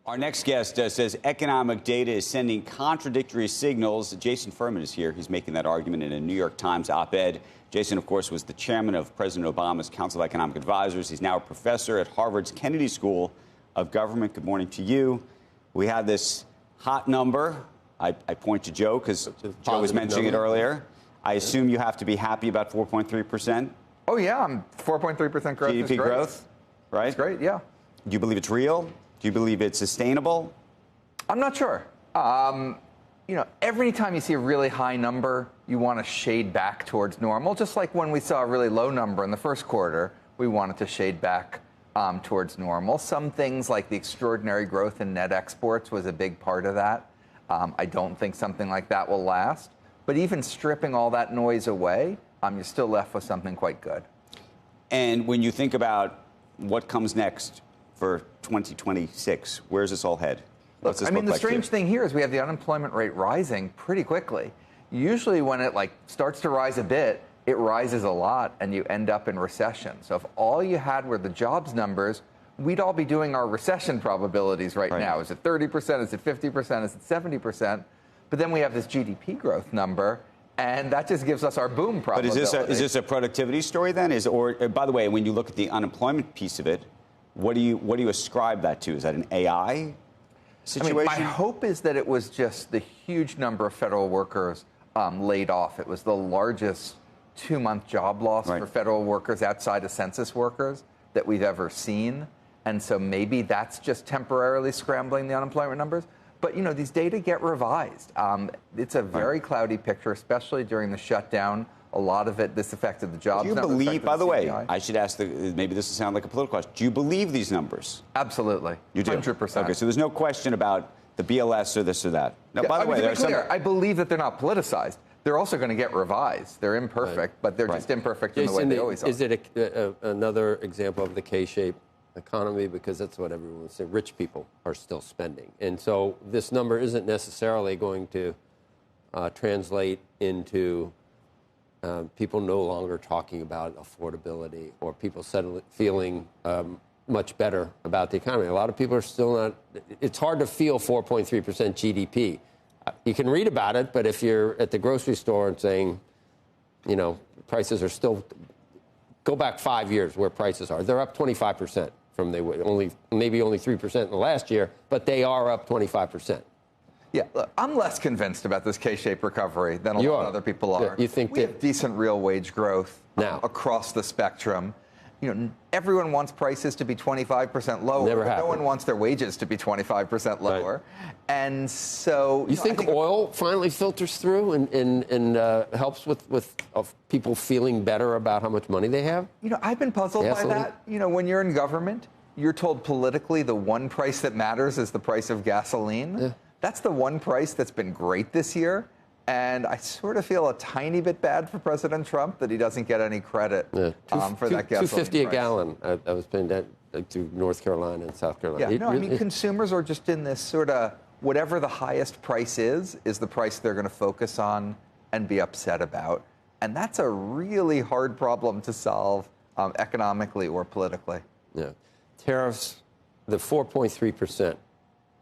Our next guest says economic data is sending contradictory signals. Jason Furman is here. He's making that argument in a New York Times op-ed. Jason, of course, was the chairman of President Obama's Council of Economic Advisors. He's now a professor at Harvard's Kennedy School of Government. Good morning to you. We have this hot number. I point to Joe because Joe was mentioning it earlier. I assume you have to be happy about 4.3%. Oh, yeah. 4.3% growth GDP is great. growth, right? It's great, yeah. Do you believe it's real? Do you believe it's sustainable? I'm not sure. Every time you see a really high number, you want to shade back towards normal. Just like when we saw a really low number in the first quarter, we wanted to shade back towards normal. Some things like the extraordinary growth in net exports was a big part of that. I don't think something like that will last. But even stripping all that noise away, you're still left with something quite good. And when you think about what comes next for 2026, where does this all head? Look, the strange thing here is we have the unemployment rate rising pretty quickly. Usually when it starts to rise a bit, it rises a lot and you end up in recession. So if all you had were the jobs numbers, we'd all be doing our recession probabilities right now. Is it 30%? Is it 50%? Is it 70%? But then we have this GDP growth number, and that just gives us our boom probability. But is this a productivity story then? By the way, when you look at the unemployment piece of it, what do you ascribe that to? Is that an AI situation? My hope is that it was just the huge number of federal workers laid off. It was the largest 2-month job loss for federal workers outside of census workers that we've ever seen. And so maybe that's just temporarily scrambling the unemployment numbers. But, these data get revised. It's a very cloudy picture, especially during the shutdown. A lot of it, this affected the jobs. Do you believe, by the way, I should ask, maybe this will sound like a political question, do you believe these numbers? Absolutely. You do? 100%. Okay, so there's no question about the BLS or this or that. Now, by the way, to be clear, I believe that they're not politicized. They're also going to get revised. They're imperfect, but they're just imperfect in the way they always are. Is it another example of the K-shape economy? Because that's what everyone would say. Rich people are still spending. And so this number isn't necessarily going to translate into people no longer talking about affordability or people feeling much better about the economy. A lot of people are still not. It's hard to feel 4.3% GDP. You can read about it, but if you're at the grocery store and saying, prices are still, go back 5 years where prices are. They're up 25% from maybe only 3% in the last year, but they are up 25%. Yeah, look, I'm less convinced about this K-shaped recovery than a lot of other people are. Yeah, you think we have decent real wage growth now across the spectrum. Everyone wants prices to be 25% lower. Never happened. No one wants their wages to be 25% lower. Right. And so... You think oil finally filters through and helps with people feeling better about how much money they have? I've been puzzled by that. When you're in government, you're told politically the one price that matters is the price of gasoline. Yeah. That's the one price that's been great this year. And I sort of feel a tiny bit bad for President Trump that he doesn't get any credit for that gasoline $2.50 a gallon. I was paying that to North Carolina and South Carolina. Yeah, consumers are just in this sort of whatever the highest price is the price they're going to focus on and be upset about. And that's a really hard problem to solve economically or politically. Yeah. Tariffs, the 4.3%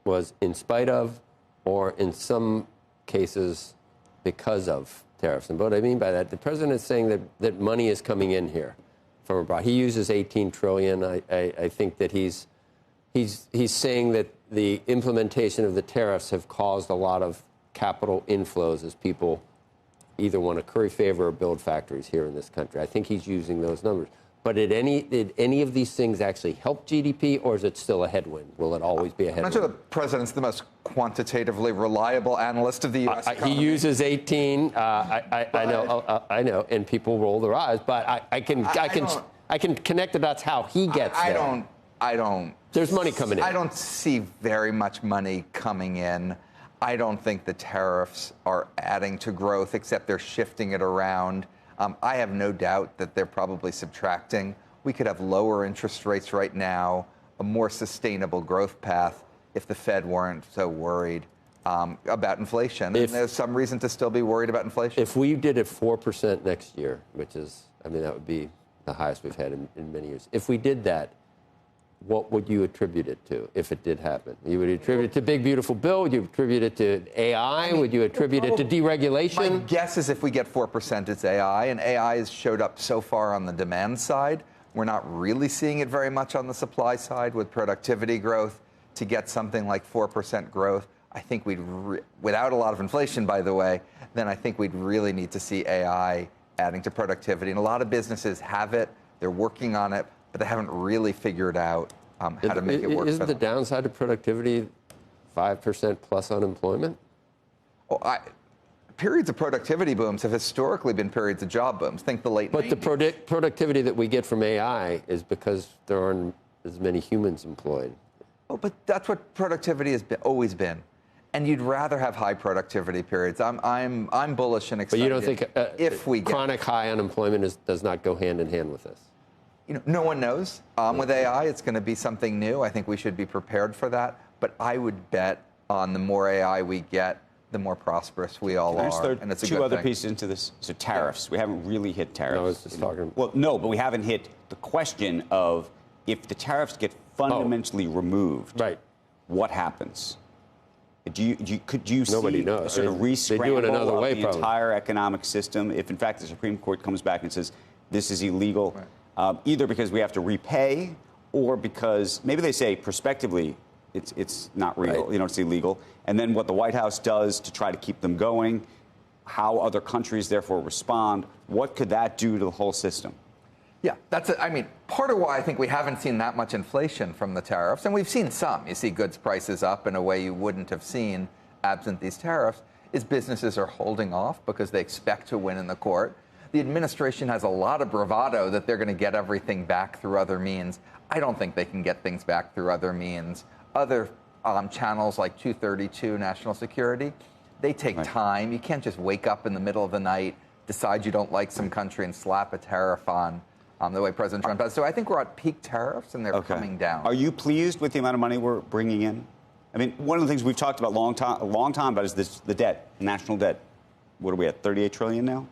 was in spite of or in some cases because of tariffs. And what I mean by that, the president is saying that money is coming in here from abroad. He uses $18 trillion. I think that he's saying that the implementation of the tariffs have caused a lot of capital inflows as people either want to curry favor or build factories here in this country. I think he's using those numbers. But did any of these things actually help GDP, or is it still a headwind? Will it always be a headwind? I'm not sure the president's the most quantitatively reliable analyst of the U.S. economy. He uses 18. I know, and people roll their eyes. But I can connect the dots how he gets there. I don't. There's money coming in. I don't see very much money coming in. I don't think the tariffs are adding to growth, except they're shifting it around. I have no doubt that they're probably subtracting. We could have lower interest rates right now, a more sustainable growth path if the Fed weren't so worried about inflation. And there's some reason to still be worried about inflation. If we did it 4% next year, which is, that would be the highest we've had in many years. If we did that, what would you attribute it to if it did happen? You would attribute it to big, beautiful bill? Would you attribute it to AI? Would you attribute it to deregulation? My guess is if we get 4%, it's AI, and AI has showed up so far on the demand side. We're not really seeing it very much on the supply side with productivity growth. To get something like 4% growth, I think without a lot of inflation, by the way, then I think we'd really need to see AI adding to productivity. And a lot of businesses have it, they're working on it, but they haven't really figured out how to make it work. Isn't the downside of productivity 5% plus unemployment? Well, periods of productivity booms have historically been periods of job booms. Think the late 90s. But the productivity that we get from AI is because there aren't as many humans employed. Oh, but that's what productivity has always been. And you'd rather have high productivity periods. I'm bullish and excited. But you don't think if we get chronic high unemployment does not go hand in hand with this? No one knows. With AI, it's going to be something new. I think we should be prepared for that. But I would bet on the more AI we get, the more prosperous we all are. And it's two other pieces into this. So tariffs. We haven't really hit tariffs. No, I was just talking. Well, no, but we haven't hit the question of if the tariffs get fundamentally removed, right? What happens? Could you Nobody see knows. a sort of re-scramble they do it another way, of the probably. entire economic system if, in fact, the Supreme Court comes back and says this is illegal, either because we have to repay or because maybe they say prospectively it's not real, right. It's illegal, and then what the White House does to try to keep them going, how other countries therefore respond, what could that do to the whole system? Yeah, part of why I think we haven't seen that much inflation from the tariffs, and we've seen some. You see goods prices up in a way you wouldn't have seen absent these tariffs, is businesses are holding off because they expect to win in the court. The administration has a lot of bravado that they're going to get everything back through other means. I don't think they can get things back through other means. Other channels like 232, national security, they take time. You can't just wake up in the middle of the night, decide you don't like some country and slap a tariff on the way President Trump does. So I think we're at peak tariffs, and they're coming down. Are you pleased with the amount of money we're bringing in? I mean, one of the things we've talked about a long time about is the debt, national debt. What are we at, 38 trillion now?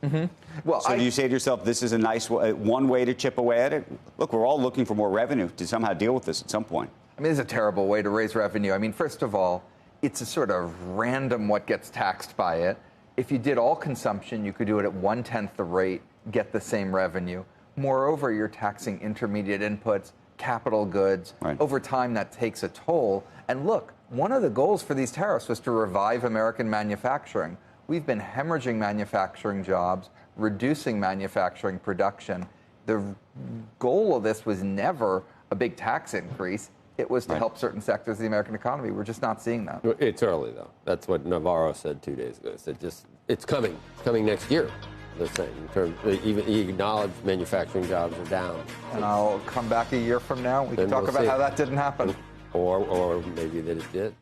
Mm-hmm. Well, so do you say to yourself, this is a nice one way to chip away at it? Look, we're all looking for more revenue to somehow deal with this at some point. It's a terrible way to raise revenue. First of all, it's a sort of random what gets taxed by it. If you did all consumption, you could do it at 1/10 the rate, get the same revenue. Moreover, you're taxing intermediate inputs, capital goods. Right. Over time, that takes a toll. And look, one of the goals for these tariffs was to revive American manufacturing. We've been hemorrhaging manufacturing jobs, reducing manufacturing production. The goal of this was never a big tax increase. It was to help certain sectors of the American economy. We're just not seeing that. It's early, though. That's what Navarro said 2 days ago. He said it's coming. It's coming next year. They're saying in terms, even he acknowledged manufacturing jobs are down. And I'll come back a year from now. We can talk about how that didn't happen. Or maybe that it did.